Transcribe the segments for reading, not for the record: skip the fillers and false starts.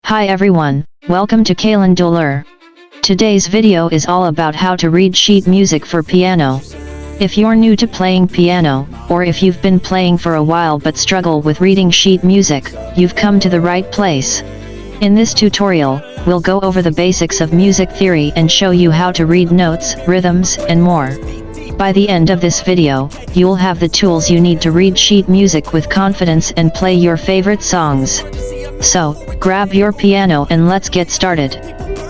Hi everyone, welcome to Calon Dulur. Today's video is all about how to read sheet music for piano. If you're new to playing piano, or if you've been playing for a while but struggle with reading sheet music, you've come to the right place. In this tutorial, we'll go over the basics of music theory and show you how to read notes, rhythms, and more. By the end of this video, you'll have the tools you need to read sheet music with confidence and play your favorite songs. So, grab your piano and let's get started.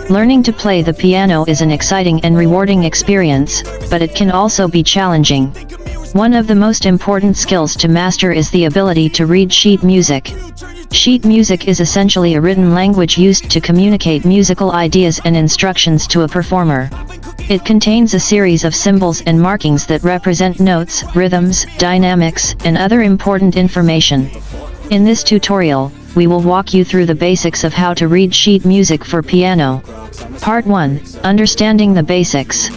Learning to play the piano is an exciting and rewarding experience, but it can also be challenging. One of the most important skills to master is the ability to read sheet music. Sheet music is essentially a written language used to communicate musical ideas and instructions to a performer. It contains a series of symbols and markings that represent notes, rhythms, dynamics, and other important information. In this tutorial, we will walk you through the basics of how to read sheet music for piano. Part 1. Understanding the basics.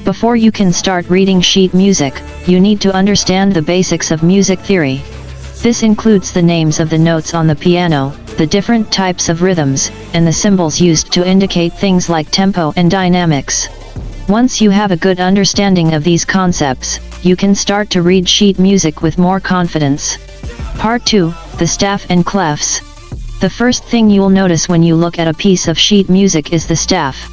Before you can start reading sheet music, you need to understand the basics of music theory. This includes the names of the notes on the piano, the different types of rhythms, and the symbols used to indicate things like tempo and dynamics. Once you have a good understanding of these concepts, you can start to read sheet music with more confidence. Part 2. The staff and clefs. The first thing you'll notice when you look at a piece of sheet music is the staff.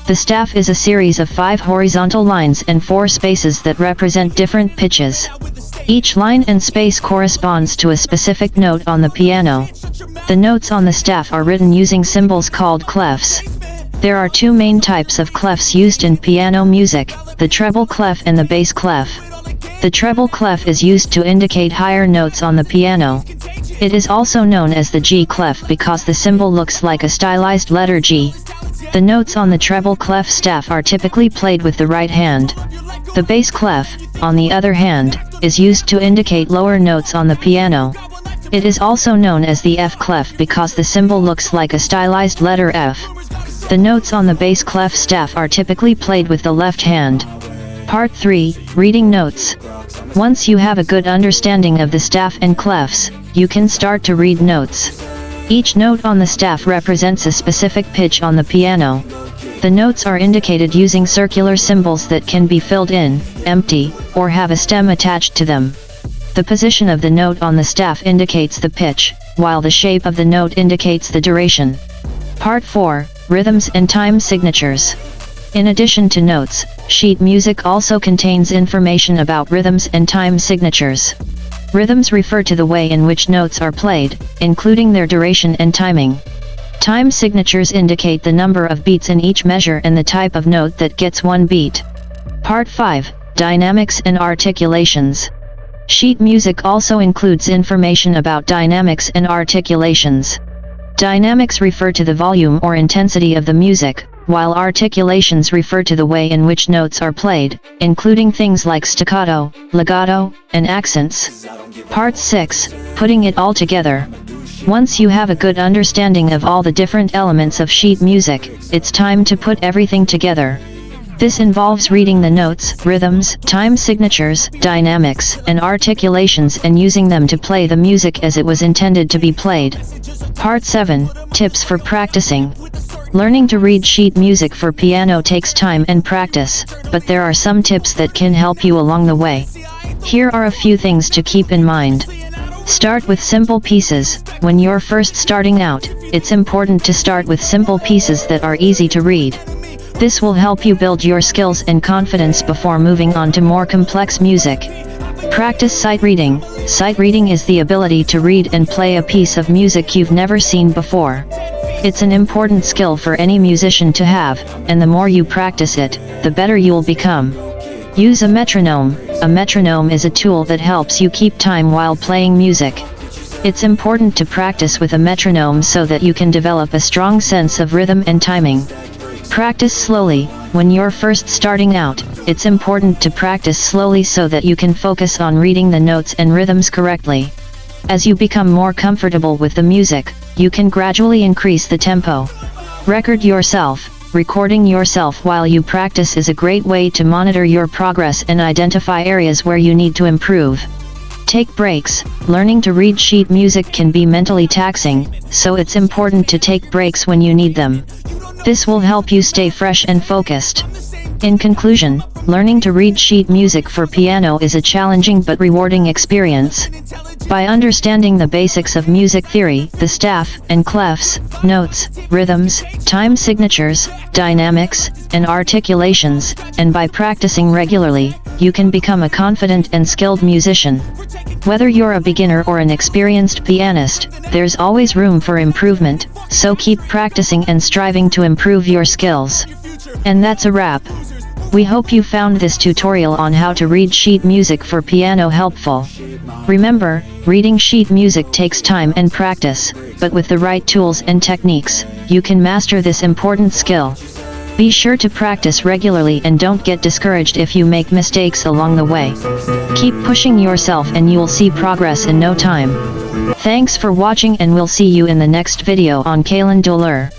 The staff is a series of 5 horizontal lines and 4 spaces that represent different pitches. Each line and space corresponds to a specific note on the piano. The notes on the staff are written using symbols called clefs. There are 2 main types of clefs used in piano music, the treble clef and the bass clef. The treble clef is used to indicate higher notes on the piano. It is also known as the G clef because the symbol looks like a stylized letter G. The notes on the treble clef staff are typically played with the right hand. The bass clef, on the other hand, is used to indicate lower notes on the piano. It is also known as the F clef because the symbol looks like a stylized letter F. The notes on the bass clef staff are typically played with the left hand. Part 3. Reading notes. Once you have a good understanding of the staff and clefs, you can start to read notes. Each note on the staff represents a specific pitch on the piano. The notes are indicated using circular symbols that can be filled in, empty, or have a stem attached to them. The position of the note on the staff indicates the pitch, while the shape of the note indicates the duration. Part 4. Rhythms and time signatures. In addition to notes, sheet music also contains information about rhythms and time signatures. Rhythms refer to the way in which notes are played, including their duration and timing. Time signatures indicate the number of beats in each measure and the type of note that gets one beat. Part 5. Dynamics and articulations. Sheet music also includes information about dynamics and articulations. Dynamics refer to the volume or intensity of the music, while articulations refer to the way in which notes are played, including things like staccato, legato, and accents. Part 6. Putting it all together. Once you have a good understanding of all the different elements of sheet music, it's time to put everything together. This involves reading the notes, rhythms, time signatures, dynamics, and articulations and using them to play the music as it was intended to be played. Part 7. Tips for practicing. Learning to read sheet music for piano takes time and practice, but there are some tips that can help you along the way. Here are a few things to keep in mind. Start with simple pieces. When you're first starting out, it's important to start with simple pieces that are easy to read. This will help you build your skills and confidence before moving on to more complex music. Practice sight reading. Sight reading is the ability to read and play a piece of music you've never seen before. It's an important skill for any musician to have, and the more you practice it, the better you'll become. Use a metronome. A metronome is a tool that helps you keep time while playing music. It's important to practice with a metronome so that you can develop a strong sense of rhythm and timing. Practice slowly. When you're first starting out, it's important to practice slowly so that you can focus on reading the notes and rhythms correctly. As you become more comfortable with the music, you can gradually increase the tempo. Record yourself. Recording yourself while you practice is a great way to monitor your progress and identify areas where you need to improve. Take breaks. Learning to read sheet music can be mentally taxing, so it's important to take breaks when you need them. This will help you stay fresh and focused. In conclusion, learning to read sheet music for piano is a challenging but rewarding experience. By understanding the basics of music theory, the staff and clefs, notes, rhythms, time signatures, dynamics, and articulations, and by practicing regularly, you can become a confident and skilled musician. Whether you're a beginner or an experienced pianist, there's always room for improvement, so keep practicing and striving to improve your skills. And that's a wrap. We hope you found this tutorial on how to read sheet music for piano helpful. Remember, reading sheet music takes time and practice, but with the right tools and techniques, you can master this important skill. Be sure to practice regularly and don't get discouraged if you make mistakes along the way. Keep pushing yourself and you'll see progress in no time. Thanks for watching and we'll see you in the next video on Calon Dulur.